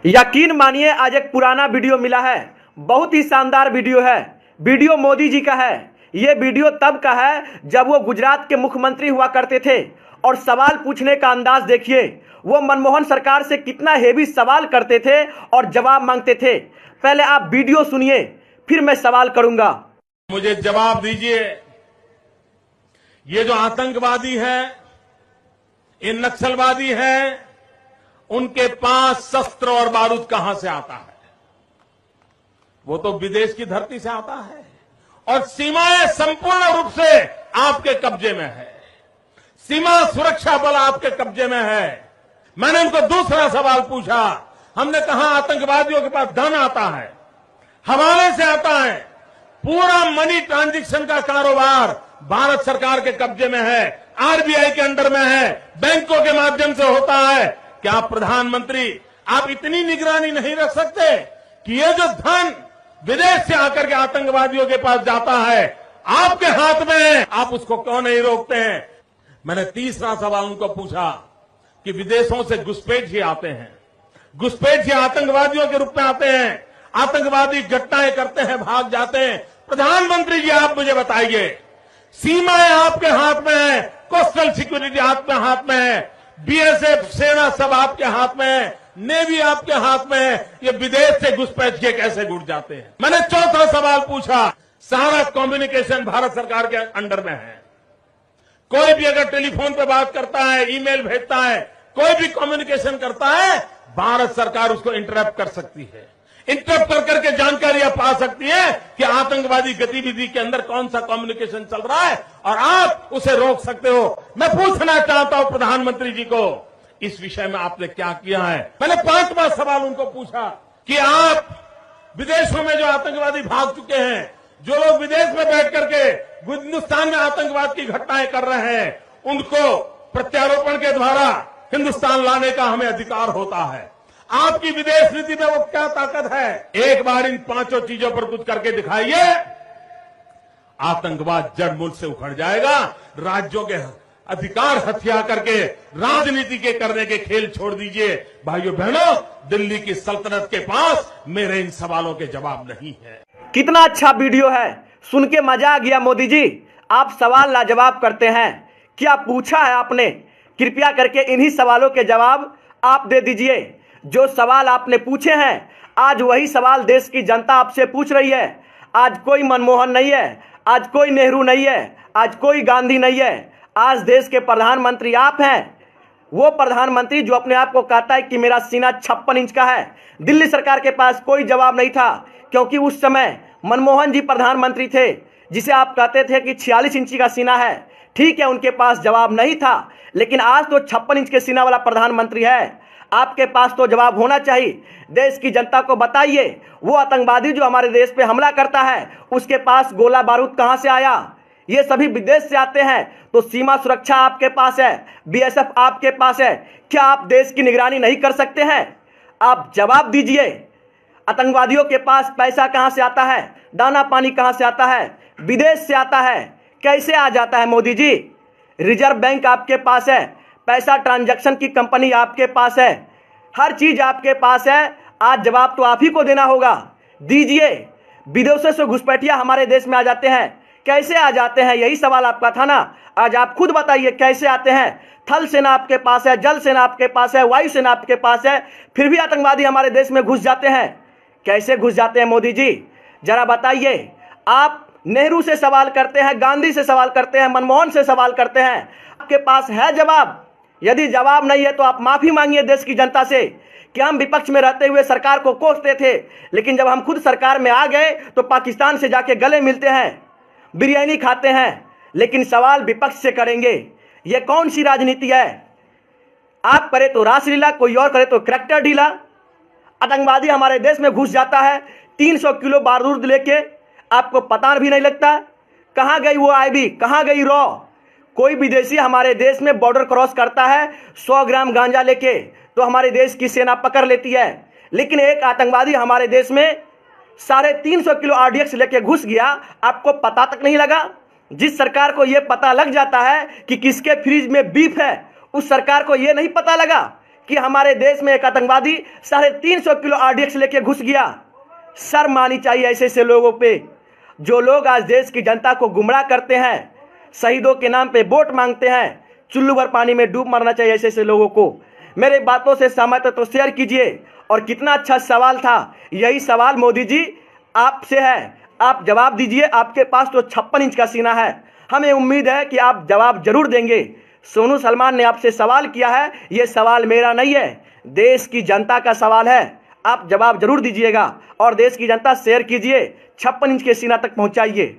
यकीन मानिए आज एक पुराना वीडियो मिला है। बहुत ही शानदार वीडियो है। वीडियो मोदी जी का है। ये वीडियो तब का है जब वो गुजरात के मुख्यमंत्री हुआ करते थे। और सवाल पूछने का अंदाज देखिए, वो मनमोहन सरकार से कितना हेवी सवाल करते थे और जवाब मांगते थे। पहले आप वीडियो सुनिए, फिर मैं सवाल करूंगा। मुझे जवाब दीजिए, ये जो आतंकवादी है, ये नक्सलवादी है, उनके पास शस्त्र और बारूद कहां से आता है? वो तो विदेश की धरती से आता है और सीमाएं संपूर्ण रूप से आपके कब्जे में है। सीमा सुरक्षा बल आपके कब्जे में है। मैंने उनको दूसरा सवाल पूछा। हमने कहा आतंकवादियों के पास धन आता है, हवाले से आता है, पूरा मनी ट्रांजैक्शन का कारोबार भारत सरकार के कब्जे में है, आरबीआई के अंडर में है, बैंकों के माध्यम से होता है। क्या प्रधानमंत्री आप इतनी निगरानी नहीं रख सकते कि ये जो धन विदेश से आकर के आतंकवादियों के पास जाता है आपके हाथ में है, आप उसको क्यों नहीं रोकते हैं? मैंने तीसरा सवाल उनको पूछा कि विदेशों से घुसपैठिए आते हैं, घुसपैठिए आतंकवादियों के रूप में आते हैं, आतंकवादी घटनाएं करते हैं, भाग जाते हैं। प्रधानमंत्री जी आप मुझे बताइए, सीमाएं आपके हाथ में है, कोस्टल सिक्योरिटी आपके हाथ में है, बीएसएफ सेना सब आपके हाथ में है, नेवी आपके हाथ में है, ये विदेश से घुसपैठ के कैसे घुस जाते हैं? मैंने चौथा सवाल पूछा, सारा कम्युनिकेशन भारत सरकार के अंडर में है। कोई भी अगर टेलीफोन पे बात करता है, ईमेल भेजता है, कोई भी कम्युनिकेशन करता है, भारत सरकार उसको इंटरप्ट कर सकती है। इंटरप्ट कर करके जानकारियां पा सकती है कि आतंकवादी गतिविधि के अंदर कौन सा कम्युनिकेशन चल रहा है और आप उसे रोक सकते हो। मैं पूछना चाहता हूं प्रधानमंत्री जी को, इस विषय में आपने क्या किया है? मैंने पांचवा सवाल उनको पूछा कि आप विदेशों में जो आतंकवादी भाग चुके हैं, जो लोग विदेश में बैठ करके हिंदुस्तान में आतंकवाद की घटनाएं कर रहे हैं, उनको प्रत्यारोपण के द्वारा हिंदुस्तान लाने का हमें अधिकार होता है। आपकी विदेश नीति में वो क्या ताकत है? एक बार इन पांचों चीजों पर कुछ करके दिखाइए, आतंकवाद जड़ मूल से उखड़ जाएगा। राज्यों के अधिकार हथिया करके राजनीति के करने के खेल छोड़ दीजिए। भाइयों बहनों, दिल्ली की सल्तनत के पास मेरे इन सवालों के जवाब नहीं है। कितना अच्छा वीडियो है, सुन के मजा आ गया। मोदी जी आप सवाल लाजवाब करते हैं। क्या पूछा है आपने? कृपया करके इन्हीं सवालों के जवाब आप दे दीजिए। जो सवाल आपने पूछे हैं, आज वही सवाल देश की जनता आपसे पूछ रही है। आज कोई मनमोहन नहीं है, आज कोई नेहरू नहीं है, आज कोई गांधी नहीं है। आज देश के प्रधानमंत्री आप हैं। वो प्रधानमंत्री जो अपने आप को कहता है कि मेरा सीना 56 इंच का है। दिल्ली सरकार के पास कोई जवाब नहीं था, क्योंकि उस समय मनमोहन जी प्रधानमंत्री थे, जिसे आप कहते थे कि 46 इंची का सीना है। ठीक है, उनके पास जवाब नहीं था, लेकिन आज तो 56 इंच के सीना वाला प्रधानमंत्री है। आपके पास तो जवाब होना चाहिए। देश की जनता को बताइए, वो आतंकवादी जो हमारे देश पे हमला करता है, उसके पास गोला बारूद कहां से आया? ये सभी विदेश से आते हैं। तो सीमा सुरक्षा आपके पास है, बीएसएफ आपके पास है। क्या आप देश की निगरानी नहीं कर सकते हैं? आप जवाब दीजिए। आतंकवादियों के पास पैसा कहां से आता है? दाना पानी कहां से आता है? विदेश से आता है। कैसे आ जाता है मोदी जी? रिजर्व बैंक आपके पास है, पैसा ट्रांजैक्शन की कंपनी आपके पास है, हर चीज आपके पास है। आज जवाब तो आप ही को देना होगा, दीजिए। विदेशों से घुसपैठिया हमारे देश में आ जाते हैं, कैसे आ जाते हैं? यही सवाल आपका था ना। आज आप खुद बताइए कैसे आते हैं। थल सेना आपके पास है, जल सेना आपके पास है, वायु सेना आपके पास है, फिर भी आतंकवादी हमारे देश में घुस जाते हैं। कैसे घुस जाते हैं मोदी जी, जरा बताइए। आप नेहरू से सवाल करते हैं, गांधी से सवाल करते हैं, मनमोहन से सवाल करते हैं, आपके पास है जवाब? यदि जवाब नहीं है तो आप माफी मांगिए देश की जनता से कि हम विपक्ष में रहते हुए सरकार को कोसते थे, लेकिन जब हम खुद सरकार में आ गए तो पाकिस्तान से जाके गले मिलते हैं, बिरयानी खाते हैं, लेकिन सवाल विपक्ष से करेंगे। यह कौन सी राजनीति है? आप करे तो रासलीला, कोई और करे तो करैक्टर ढीला। आतंकवादी हमारे देश में घुस जाता है 300 किलो बारूद लेके, आपको पता भी नहीं लगता। कहां गई वो आईबी, कहां गई रॉ? कोई विदेशी हमारे देश में बॉर्डर क्रॉस करता है 100 ग्राम गांजा लेके, तो हमारे देश की सेना पकड़ लेती है। लेकिन एक आतंकवादी हमारे देश में 350 किलो आरडीएक्स लेके घुस गया, आपको पता तक नहीं लगा। जिस सरकार को यह पता लग जाता है कि किसके फ्रिज में बीफ है, उस सरकार को यह नहीं पता लगा कि हमारे देश में एक आतंकवादी 350 किलो RDX लेके घुस गया। शर्म आनी चाहिए ऐसे ऐसे लोगों पे, जो लोग आज देश की जनता को गुमराह करते हैं, शहीदों के नाम पे वोट मांगते हैं। चुल्लू भर पानी में डूब मरना चाहिए ऐसे ऐसे लोगों को। मेरे बातों से सहमत है तो शेयर कीजिए। और कितना अच्छा सवाल था, यही सवाल मोदी जी आपसे है, आप जवाब दीजिए। आपके पास तो 56 इंच का सीना है, हमें उम्मीद है कि आप जवाब जरूर देंगे। सोनू सलमान ने आपसे सवाल किया है, यह सवाल मेरा नहीं है, देश की जनता का सवाल है। आप जवाब जरूर दीजिएगा और देश की जनता शेयर कीजिए, 56 इंच के सीना तक पहुंचाइए।